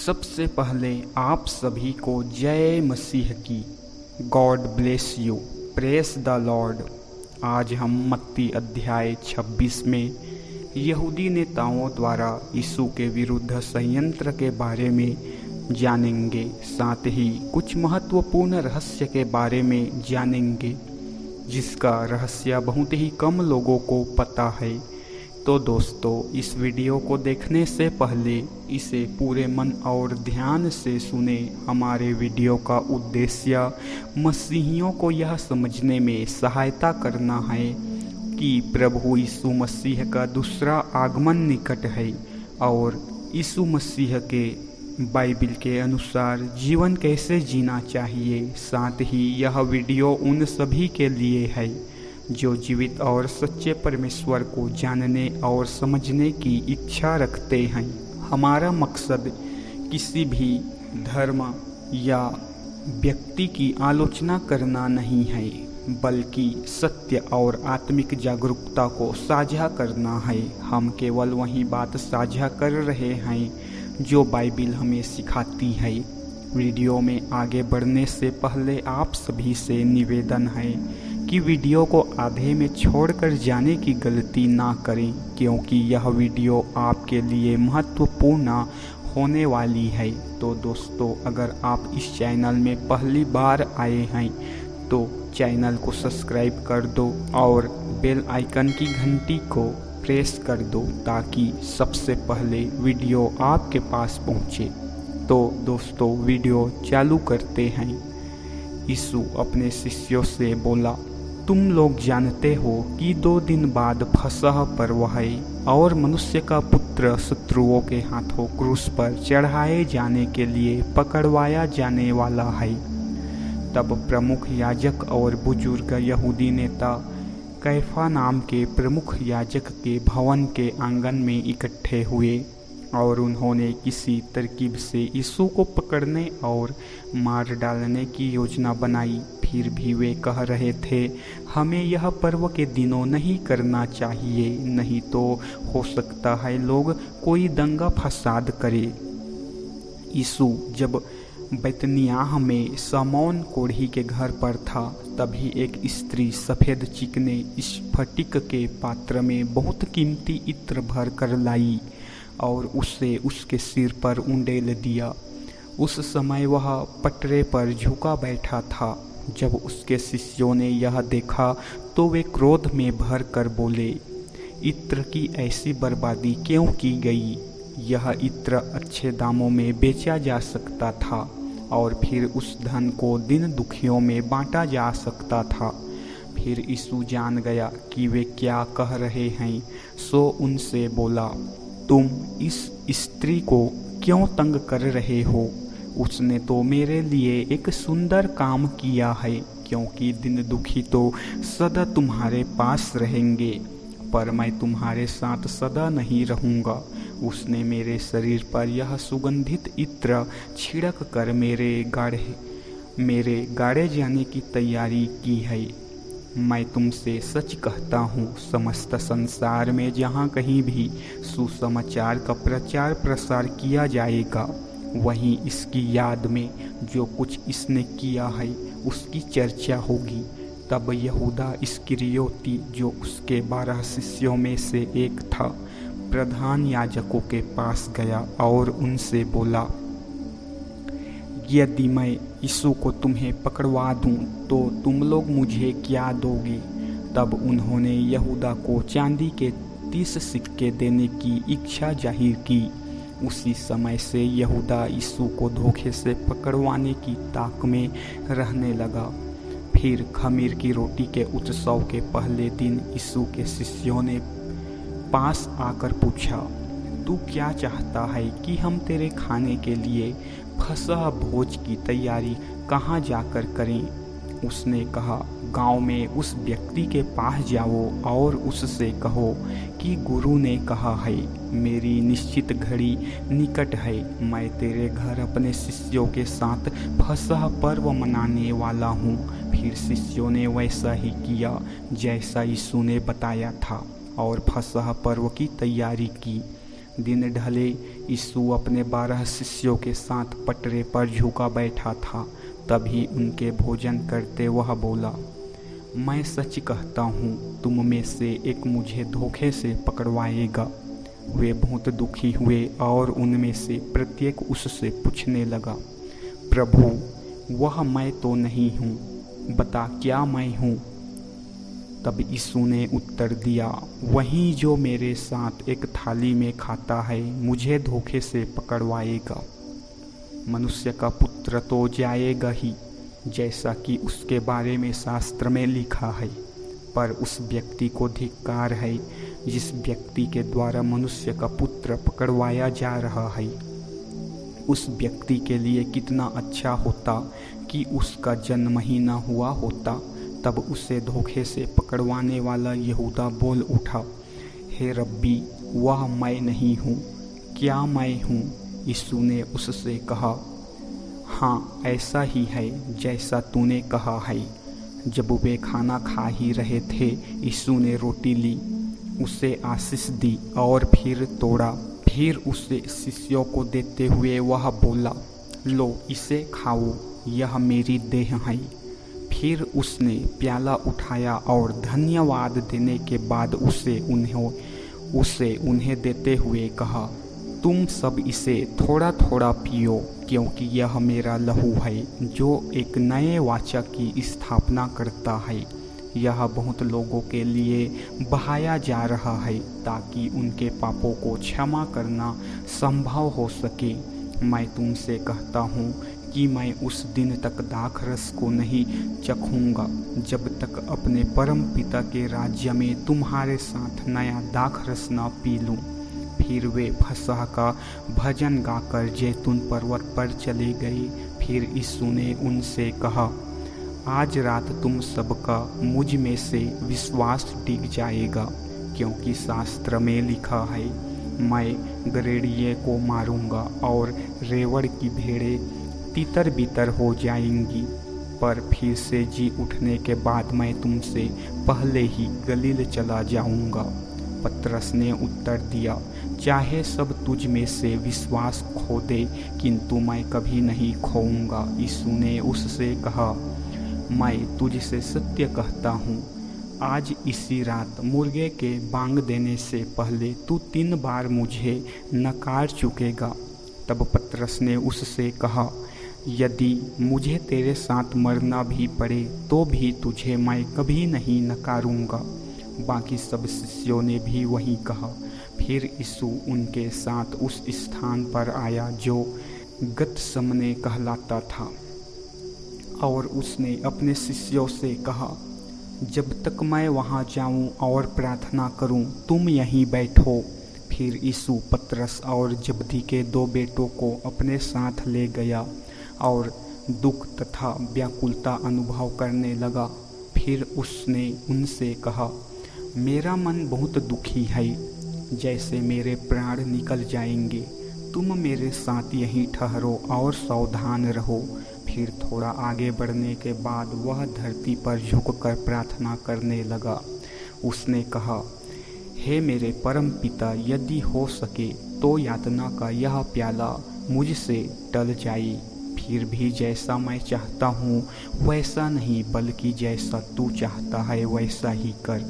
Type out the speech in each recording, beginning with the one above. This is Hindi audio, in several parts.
सबसे पहले आप सभी को जय मसीह की। God bless you, press the Lord. आज हम मत्ती अध्याय 26 में यहूदी नेताओं द्वारा यीशु के विरुद्ध षड्यंत्र के बारे में जानेंगे, साथ ही कुछ महत्वपूर्ण रहस्य के बारे में जानेंगे जिसका रहस्य बहुत ही कम लोगों को पता है। तो दोस्तों, इस वीडियो को देखने से पहले इसे पूरे मन और ध्यान से सुने। हमारे वीडियो का उद्देश्य मसीहियों को यह समझने में सहायता करना है कि प्रभु यीशु मसीह का दूसरा आगमन निकट है और यीशु मसीह के बाइबिल के अनुसार जीवन कैसे जीना चाहिए। साथ ही यह वीडियो उन सभी के लिए है जो जीवित और सच्चे परमेश्वर को जानने और समझने की इच्छा रखते हैं। हमारा मकसद किसी भी धर्म या व्यक्ति की आलोचना करना नहीं है, बल्कि सत्य और आत्मिक जागरूकता को साझा करना है। हम केवल वही बात साझा कर रहे हैं जो बाइबिल हमें सिखाती है। वीडियो में आगे बढ़ने से पहले आप सभी से निवेदन है कि वीडियो को आधे में छोड़कर जाने की गलती ना करें, क्योंकि यह वीडियो आपके लिए महत्वपूर्ण होने वाली है। तो दोस्तों, अगर आप इस चैनल में पहली बार आए हैं तो चैनल को सब्सक्राइब कर दो और बेल आइकन की घंटी को प्रेस कर दो ताकि सबसे पहले वीडियो आपके पास पहुंचे। तो दोस्तों, वीडियो चालू करते हैं। यीशु अपने शिष्यों से बोला, तुम लोग जानते हो कि 2 दिन बाद फसह पर्व है और मनुष्य का पुत्र शत्रुओं के हाथों क्रूस पर चढ़ाए जाने के लिए पकड़वाया जाने वाला है। तब प्रमुख याजक और बुजुर्ग यहूदी नेता कैफा नाम के प्रमुख याजक के भवन के आंगन में इकट्ठे हुए और उन्होंने किसी तरकीब से यीशु को पकड़ने और मार डालने की योजना बनाई। फिर भी वे कह रहे थे, हमें यह पर्व के दिनों नहीं करना चाहिए, नहीं तो हो सकता है लोग कोई दंगा फसाद करे। यीशु जब बैतनियाह में समौन कोढ़ी के घर पर था, तभी एक स्त्री सफ़ेद चिकने स्फटिक के पात्र में बहुत कीमती इत्र भर कर लाई और उससे उसके सिर पर उंडेल दिया। उस समय वह पटरे पर झुका बैठा था। जब उसके शिष्यों ने यह देखा तो वे क्रोध में भर कर बोले, इत्र की ऐसी बर्बादी क्यों की गई? यह इत्र अच्छे दामों में बेचा जा सकता था और फिर उस धन को दीन दुखियों में बांटा जा सकता था। फिर यीशु जान गया कि वे क्या कह रहे हैं, सो उनसे बोला, तुम इस स्त्री को क्यों तंग कर रहे हो? उसने तो मेरे लिए एक सुंदर काम किया है, क्योंकि दिन दुखी तो सदा तुम्हारे पास रहेंगे, पर मैं तुम्हारे साथ सदा नहीं रहूँगा। उसने मेरे शरीर पर यह सुगंधित इत्र छिड़क कर मेरे गाड़े जाने की तैयारी की है। मैं तुमसे सच कहता हूँ, समस्त संसार में जहाँ कहीं भी सुसमाचार का प्रचार प्रसार किया जाएगा, वहीं इसकी याद में जो कुछ इसने किया है उसकी चर्चा होगी। तब यहूदा इस्करियोती, जो उसके 12 शिष्यों में से एक था, प्रधान याजकों के पास गया और उनसे बोला, यदि मैं यीशु को तुम्हें पकड़वा दूं तो तुम लोग मुझे क्या दोगे? तब उन्होंने यहूदा को चांदी के 30 सिक्के देने की इच्छा जाहिर की। उसी समय से यहूदा यीशु को धोखे से पकड़वाने की ताक में रहने लगा। फिर खमीर की रोटी के उत्सव के पहले दिन यीशु के शिष्यों ने पास आकर पूछा, तू क्या चाहता है कि हम तेरे खाने के लिए फसह भोज की तैयारी कहाँ जाकर करें? उसने कहा, गांव में उस व्यक्ति के पास जाओ और उससे कहो कि गुरु ने कहा है, मेरी निश्चित घड़ी निकट है, मैं तेरे घर अपने शिष्यों के साथ फसह पर्व मनाने वाला हूँ। फिर शिष्यों ने वैसा ही किया जैसा यीशु ने बताया था और फसह पर्व की तैयारी की। दिन ढले यीशु अपने 12 शिष्यों के साथ पटरे पर झुका बैठा था। तभी उनके भोजन करते वह बोला, मैं सच कहता हूँ, तुम में से एक मुझे धोखे से पकड़वाएगा। वे बहुत दुखी हुए और उनमें से प्रत्येक उससे पूछने लगा, प्रभु, वह मैं तो नहीं हूँ, बता क्या मैं हूँ? तब यीशु ने उत्तर दिया, वही जो मेरे साथ एक थाली में खाता है मुझे धोखे से पकड़वाएगा। मनुष्य का पुत्र तो जाएगा ही, जैसा कि उसके बारे में शास्त्र में लिखा है, पर उस व्यक्ति को धिक्कार है जिस व्यक्ति के द्वारा मनुष्य का पुत्र पकड़वाया जा रहा है। उस व्यक्ति के लिए कितना अच्छा होता कि उसका जन्म ही न हुआ होता। तब उसे धोखे से पकड़वाने वाला यहूदा बोल उठा, हे रब्बी, वह मैं नहीं हूँ, क्या मैं हूँ? यीशु ने उससे कहा, हाँ, ऐसा ही है जैसा तूने कहा है। जब वे खाना खा ही रहे थे, यीशु ने रोटी ली, उसे आशीष दी और फिर तोड़ा, फिर उसे शिष्यों को देते हुए वह बोला, लो इसे खाओ, यह मेरी देह है। फिर उसने प्याला उठाया और धन्यवाद देने के बाद उसे उन्हें देते हुए कहा, तुम सब इसे थोड़ा थोड़ा पियो, क्योंकि यह मेरा लहू है जो एक नए वाचा की स्थापना करता है। यह बहुत लोगों के लिए बहाया जा रहा है ताकि उनके पापों को क्षमा करना संभव हो सके। मैं तुमसे कहता हूँ कि मैं उस दिन तक दाखरस को नहीं चखूँगा जब तक अपने परम पिता के राज्य में तुम्हारे साथ नया दाखरस न पी लूँ। फिर वे फसह का भजन गाकर जैतून पर्वत पर चले गए। फिर यीशु ने उनसे कहा, आज रात तुम सबका मुझ में से विश्वास टिक जाएगा, क्योंकि शास्त्र में लिखा है, मैं गड़ेड़िए को मारूंगा और रेवड़ की भेड़ें तितर बितर हो जाएंगी, पर फिर से जी उठने के बाद मैं तुमसे पहले ही गलील चला जाऊंगा। पतरस ने उत्तर दिया, चाहे सब तुझ में से विश्वास खो दे, किंतु मैं कभी नहीं खोऊंगा। यीशु ने उससे कहा, मैं तुझसे सत्य कहता हूँ, आज इसी रात मुर्गे के बांग देने से पहले तू 3 बार मुझे नकार चुकेगा। तब पतरस ने उससे कहा, यदि मुझे तेरे साथ मरना भी पड़े तो भी तुझे मैं कभी नहीं नकारूंगा। बाकी सब शिष्यों ने भी वही कहा। फिर यीशु उनके साथ उस स्थान पर आया जो गतसमने कहलाता था, और उसने अपने शिष्यों से कहा, जब तक मैं वहाँ जाऊँ और प्रार्थना करूँ, तुम यहीं बैठो। फिर यीशु पतरस और जबदी के 2 बेटों को अपने साथ ले गया और दुख तथा व्याकुलता अनुभव करने लगा। फिर उसने उनसे कहा, मेरा मन बहुत दुखी है, जैसे मेरे प्राण निकल जाएंगे। तुम मेरे साथ यहीं ठहरो और सावधान रहो। फिर थोड़ा आगे बढ़ने के बाद वह धरती पर झुककर प्रार्थना करने लगा। उसने कहा, हे मेरे परम पिता, यदि हो सके तो यातना का यह प्याला मुझसे टल जाए, फिर भी जैसा मैं चाहता हूँ वैसा नहीं, बल्कि जैसा तू चाहता है वैसा ही कर।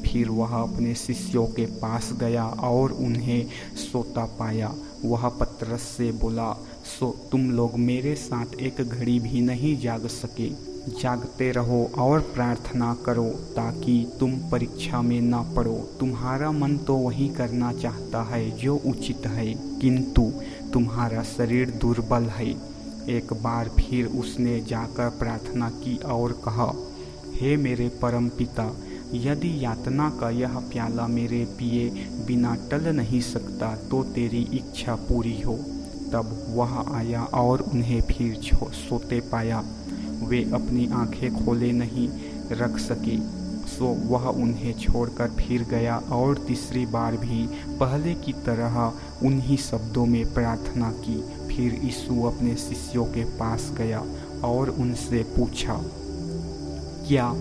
फिर वह अपने शिष्यों के पास गया और उन्हें सोता पाया। वह पतरस से बोला, सो तुम लोग मेरे साथ एक घड़ी भी नहीं जाग सके? जागते रहो और प्रार्थना करो ताकि तुम परीक्षा में न पड़ो। तुम्हारा मन तो वही करना चाहता है जो उचित है, किंतु तुम्हारा शरीर दुर्बल है। एक बार फिर उसने जाकर प्रार्थना की और कहा, हे मेरे परम पिता, यदि यातना का यह प्याला मेरे पिए बिना टल नहीं सकता तो तेरी इच्छा पूरी हो। तब वह आया और उन्हें फिर सोते पाया। वे अपनी आंखें खोले नहीं रख सके, सो वह उन्हें छोड़कर फिर गया और तीसरी बार भी पहले की तरह उन्हीं शब्दों में प्रार्थना की। फिर यीशु अपने शिष्यों के पास गया और उनसे पूछा, क्या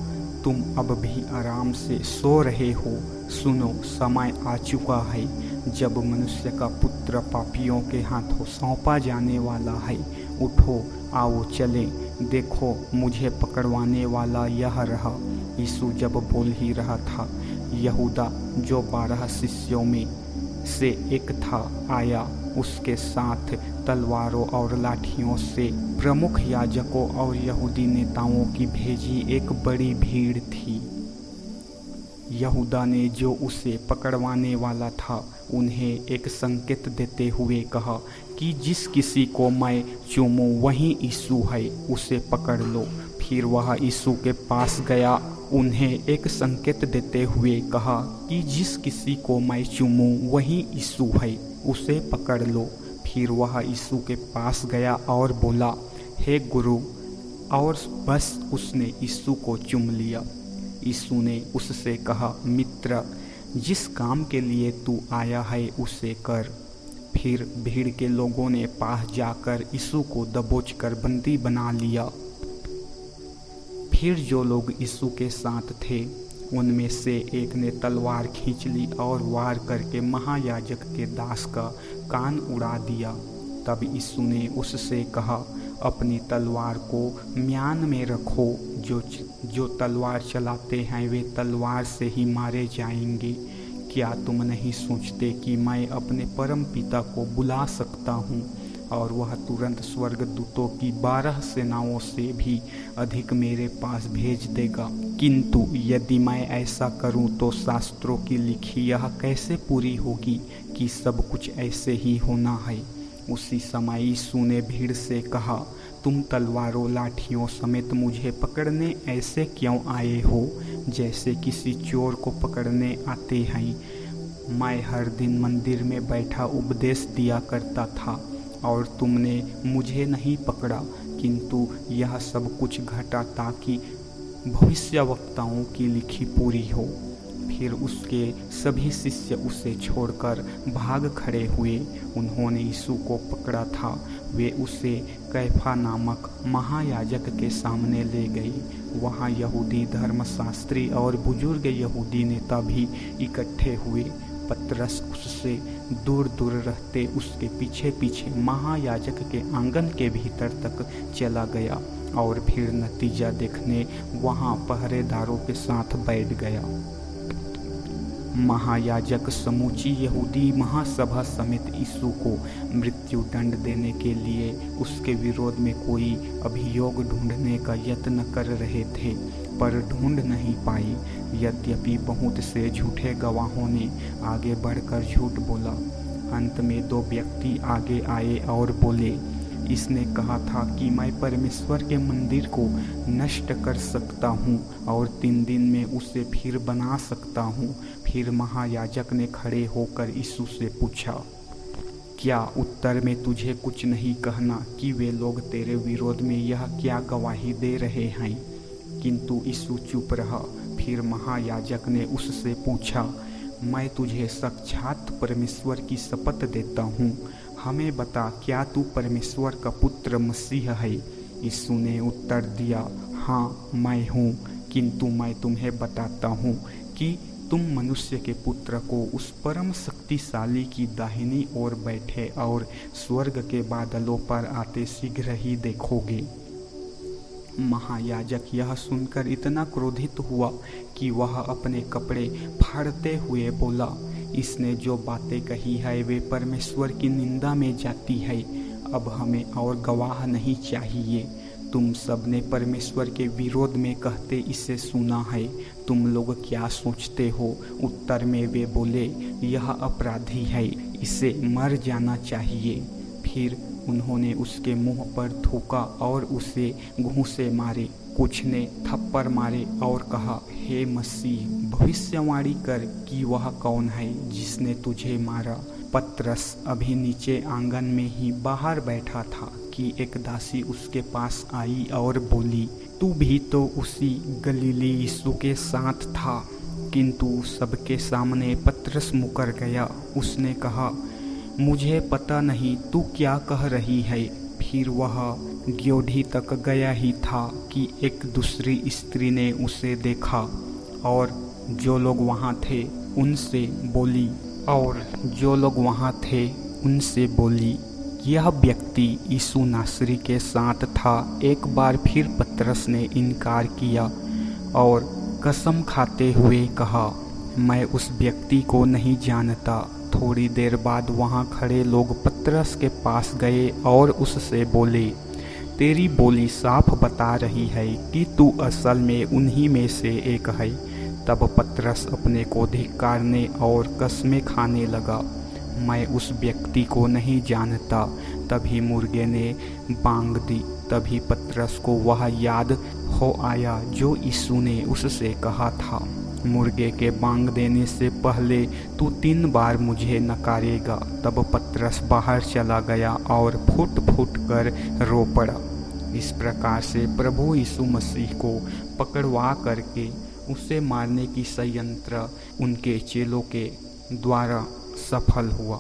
तुम अब भी आराम से सो रहे हो? सुनो, समय आ चुका है, जब मनुष्य का पुत्र पापियों के हाथों सौंपा जाने वाला है। उठो, आओ चलें, देखो मुझे पकड़वाने वाला यह रहा। यीशु जब बोल ही रहा था, यहूदा जो 12 शिष्यों में से एक था आया। उसके साथ तलवारों और लाठियों से प्रमुख याजकों और यहूदी नेताओं की भेजी एक बड़ी भीड़ थी। यहूदा ने जो उसे पकड़वाने वाला था उन्हें एक संकेत देते हुए कहा कि जिस किसी को मैं चूमूं वही यीशु है, उसे पकड़ लो। फिर वह यीशु के पास गया, उन्हें एक संकेत देते हुए कहा कि जिस किसी को मैं चूमूं वही यीशु है, उसे पकड़ लो। फिर वह यीशु के पास गया और बोला, हे गुरु, और बस उसने यीशु को चूम लिया। यीशु ने उससे कहा, मित्र, जिस काम के लिए तू आया है उसे कर। फिर भीड़ के लोगों ने पास जाकर यीशु को दबोच कर बंदी बना लिया। फिर जो लोग यीशु के साथ थे उनमें से एक ने तलवार खींच ली और वार करके महायाजक के दास का कान उड़ा दिया। तब यीशु ने उससे कहा, अपनी तलवार को म्यान में रखो। जो तलवार चलाते हैं वे तलवार से ही मारे जाएंगे। क्या तुम नहीं सोचते कि मैं अपने परम पिता को बुला सकता हूँ और वह तुरंत स्वर्गदूतों की 12 सेनाओं से भी अधिक मेरे पास भेज देगा? किंतु यदि मैं ऐसा करूं तो शास्त्रों की लिखी यह कैसे पूरी होगी कि सब कुछ ऐसे ही होना है। उसी समय यीशु ने भीड़ से कहा, तुम तलवारों लाठियों समेत मुझे पकड़ने ऐसे क्यों आए हो, जैसे किसी चोर को पकड़ने आते हैं? मैं हर दिन मंदिर में बैठा उपदेश दिया करता था और तुमने मुझे नहीं पकड़ा, किंतु यह सब कुछ घटा ताकि भविष्यवक्ताओं की लिखी पूरी हो। फिर उसके सभी शिष्य उसे छोड़कर भाग खड़े हुए। उन्होंने यीशु को पकड़ा था। वे उसे कैफा नामक महायाजक के सामने ले गए। वहाँ यहूदी धर्मशास्त्री और बुजुर्ग यहूदी नेता भी इकट्ठे हुए। पतरस उससे दूर दूर रहते उसके पीछे पीछे महायाजक के आंगन के भीतर तक चला गया और फिर नतीजा देखने वहाँ पहरेदारों के साथ बैठ गया। महायाजक समूची यहूदी महासभा समेत यीशु को मृत्यु दंड देने के लिए उसके विरोध में कोई अभियोग ढूंढने का यत्न कर रहे थे, पर ढूंढ नहीं पाए। यद्यपि बहुत से झूठे गवाहों ने आगे बढ़कर झूठ बोला। अंत में 2 व्यक्ति आगे आए और बोले, इसने कहा था कि मैं परमेश्वर के मंदिर को नष्ट कर सकता हूँ और 3 दिन में उसे फिर बना सकता हूँ। फिर महायाजक ने खड़े होकर यीशु से पूछा, क्या उत्तर में तुझे कुछ नहीं कहना कि वे लोग तेरे विरोध में यह क्या गवाही दे रहे हैं? किंतु यीशु चुप रहा। फिर महायाजक ने उससे पूछा, मैं तुझे साक्षात परमेश्वर की शपथ देता हूँ, हमें बता, क्या तू परमेश्वर का पुत्र मसीह है? यीशु ने उत्तर दिया, हाँ मैं हूँ। किंतु मैं तुम्हें बताता हूँ कि तुम मनुष्य के पुत्र को उस परम शक्तिशाली की दाहिनी ओर बैठे और स्वर्ग के बादलों पर आते शीघ्र ही देखोगे। महायाजक यह सुनकर इतना क्रोधित हुआ कि वह अपने कपड़े फाड़ते हुए बोला, इसने जो बातें कही है वे परमेश्वर की निंदा में जाती है। अब हमें और गवाह नहीं चाहिए। तुम सब ने परमेश्वर के विरोध में कहते इसे सुना है। तुम लोग क्या सोचते हो? उत्तर में वे बोले, यह अपराधी है, इसे मर जाना चाहिए। फिर उन्होंने उसके मुंह पर थूका और उसे घूंसे मारे। कुछ ने थप्पड़ मारे और कहा, हे मसीह, भविष्यवाणी कर कि वह कौन है जिसने तुझे मारा। पतरस अभी नीचे आंगन में ही बाहर बैठा था कि एक दासी उसके पास आई और बोली, तू भी तो उसी गलीली यीशु के साथ था। किंतु सबके सामने पतरस मुकर गया। उसने कहा, मुझे पता नहीं तू क्या कह रही है। फिर वह ग्योढ़ी तक गया ही था कि एक दूसरी स्त्री ने उसे देखा और जो लोग वहाँ थे उनसे बोली, और जो लोग वहाँ थे उनसे बोली, यह व्यक्ति यीशु नासरी के साथ था। एक बार फिर पतरस ने इनकार किया और कसम खाते हुए कहा, मैं उस व्यक्ति को नहीं जानता। थोड़ी देर बाद वहाँ खड़े लोग पतरस के पास गए और उससे बोले, तेरी बोली साफ बता रही है कि तू असल में उन्हीं में से एक है। तब पतरस अपने को धिक्कारने और कसमें खाने लगा, मैं उस व्यक्ति को नहीं जानता। तभी मुर्गे ने बांग दी। तभी पतरस को वह याद हो आया जो यीशु ने उससे कहा था, मुर्गे के बांग देने से पहले तू 3 बार मुझे नकारेगा। तब पतरस बाहर चला गया और फुट फुट कर रो पड़ा। इस प्रकार से प्रभु यीशु मसीह को पकड़वा करके उसे मारने की षड्यंत्र उनके चेलों के द्वारा सफल हुआ।